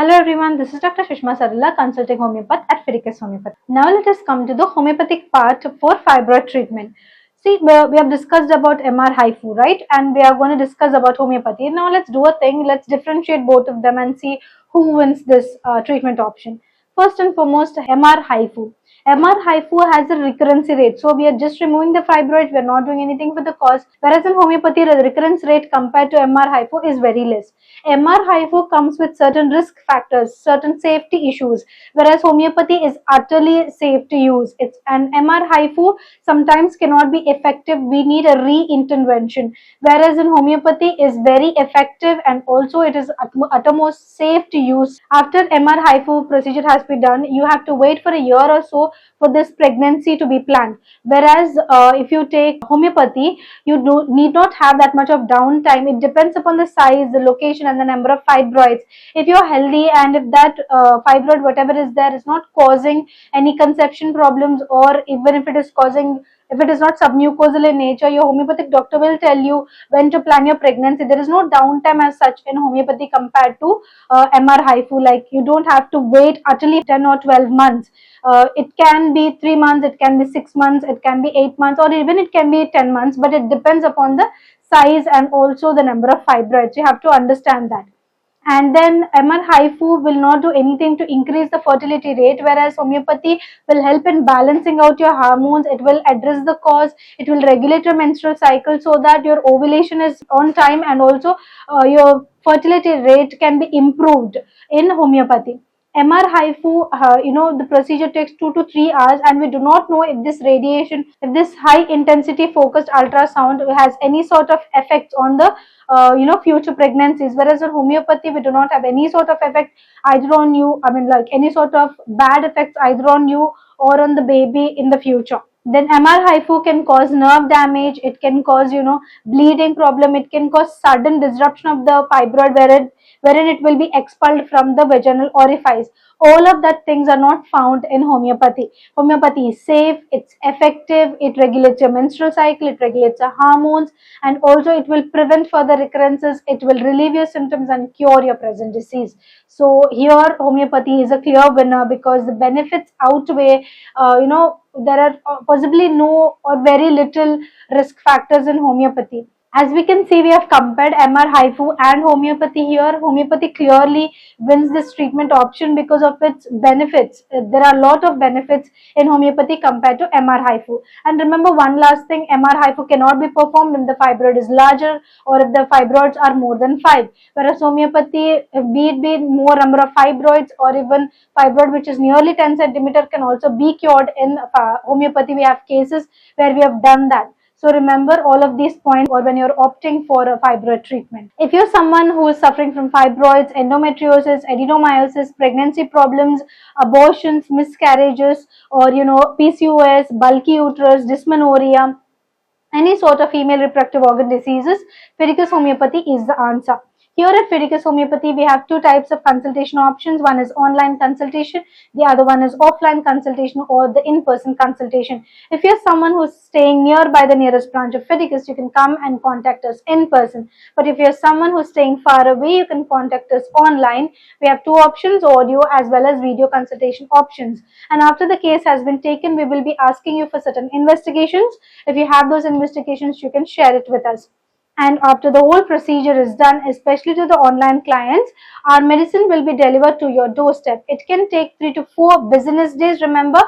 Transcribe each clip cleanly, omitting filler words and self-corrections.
Hello everyone, this is Dr. Shishma Sarala, consulting homeopath at Fidelis Homeopath. Now let us come to the homeopathic part for fibroid treatment. See, we have discussed about MR HIFU, right? And we are going to discuss about homeopathy. Now let's do a thing, let's differentiate both of them and see who wins this treatment option. First and foremost, MR HIFU. MR HIFU has a recurrency rate. So we are just removing the fibroid, we are not doing anything for the cause. Whereas in homeopathy, the recurrence rate compared to MR HIFU is very less. MR HIFU comes with certain risk factors, certain safety issues, whereas homeopathy is utterly safe to use. It's an MR HIFU sometimes cannot be effective. We need a re-intervention, whereas in homeopathy is very effective and also it is uttermost safe to use. After MR HIFU procedure has been done, you have to wait for a year or so for this pregnancy to be planned. Whereas if you take homeopathy, you need not have that much of downtime. It depends upon the size, the location, and the number of fibroids. If you're healthy and if that fibroid, whatever is there, is not causing any conception problems, or even if it is causing, if it is not submucosal in nature, your homeopathic doctor will tell you when to plan your pregnancy. There is no downtime as such in homeopathy compared to MR HIFU. Like, you don't have to wait utterly 10 or 12 months. It can be 3 months, it can be 6 months, it can be 8 months, or even it can be 10 months, but it depends upon the size and also the number of fibroids. You have to understand that. And then MR HIFU will not do anything to increase the fertility rate, whereas homeopathy will help in balancing out your hormones. It will address the cause, it will regulate your menstrual cycle so that your ovulation is on time, and also your fertility rate can be improved in homeopathy. MR HIFU, the procedure takes 2 to 3 hours, and we do not know if this radiation, if this high intensity focused ultrasound has any sort of effects on the future pregnancies. Whereas in homeopathy, we do not have any sort of effect either on you, like any sort of bad effects either on you or on the baby in the future. Then MR HIFU can cause nerve damage, it can cause bleeding problem, it can cause sudden disruption of the fibroid wherein it will be expelled from the vaginal orifice. All of that things are not found in homeopathy. Homeopathy is safe, it's effective, it regulates your menstrual cycle, it regulates your hormones, and also it will prevent further recurrences, it will relieve your symptoms and cure your present disease. So here homeopathy is a clear winner because the benefits outweigh, there are possibly no or very little risk factors in homeopathy. As we can see, we have compared MR HIFU and homeopathy here. Homeopathy clearly wins this treatment option because of its benefits. There are a lot of benefits in homeopathy compared to MR HIFU. And remember one last thing, MR HIFU cannot be performed if the fibroid is larger or if the fibroids are more than 5. Whereas homeopathy, be it more number of fibroids or even fibroid which is nearly 10 centimeter can also be cured in homeopathy. We have cases where we have done that. So remember all of these points or when you're opting for a fibroid treatment. If you're someone who is suffering from fibroids, endometriosis, adenomyosis, pregnancy problems, abortions, miscarriages, or PCOS, bulky uterus, dysmenorrhea, any sort of female reproductive organ diseases, Fidelis Homeopathy is the answer. Here at Fidelis Homeopathy, we have two types of consultation options. One is online consultation, the other one is offline consultation or the in-person consultation. If you're someone who's staying nearby the nearest branch of Fidelis, you can come and contact us in person. But if you're someone who's staying far away, you can contact us online. We have two options, audio as well as video consultation options. And after the case has been taken, we will be asking you for certain investigations. If you have those investigations, you can share it with us. And after the whole procedure is done, especially to the online clients, our medicine will be delivered to your doorstep. It can take 3 to 4 business days. Remember,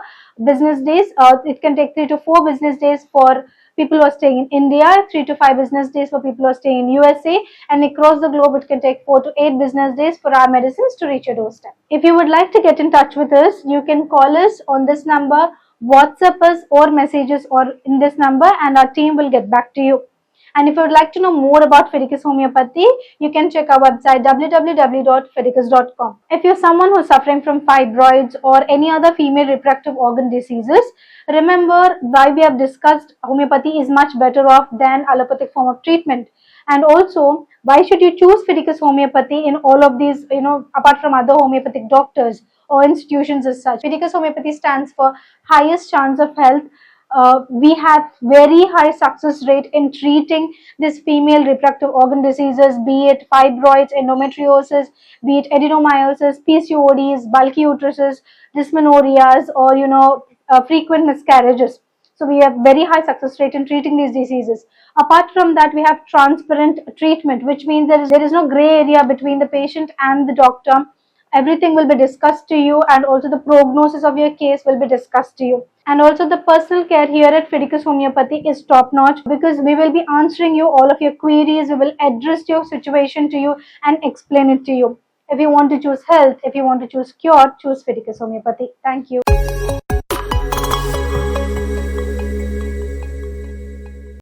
business days. It can take 3 to 4 business days for people who are staying in India, 3 to 5 business days for people who are staying in USA, and across the globe it can take 4 to 8 business days for our medicines to reach your doorstep. If you would like to get in touch with us, you can call us on this number, WhatsApp us or messages or in this number, and our team will get back to you. And if you would like to know more about Fidelis Homeopathy, you can check our website www.fidelis.com. If you're someone who's suffering from fibroids or any other female reproductive organ diseases, remember why we have discussed homeopathy is much better off than allopathic form of treatment. And also, why should you choose Fidelis Homeopathy in all of these, apart from other homeopathic doctors or institutions as such. Fidelis Homeopathy stands for highest chance of health, We have very high success rate in treating these female reproductive organ diseases, be it fibroids, endometriosis, be it adenomyosis, PCODs, bulky uteruses, dysmenorias, or frequent miscarriages. So we have very high success rate in treating these diseases. Apart from that, we have transparent treatment, which means there is no gray area between the patient and the doctor. Everything will be discussed to you, and also the prognosis of your case will be discussed to you. And also the personal care here at Fidelis Homeopathy is top notch, because we will be answering you all of your queries. We will address your situation to you and explain it to you. If you want to choose health, if you want to choose cure, choose Fidelis Homeopathy. Thank you.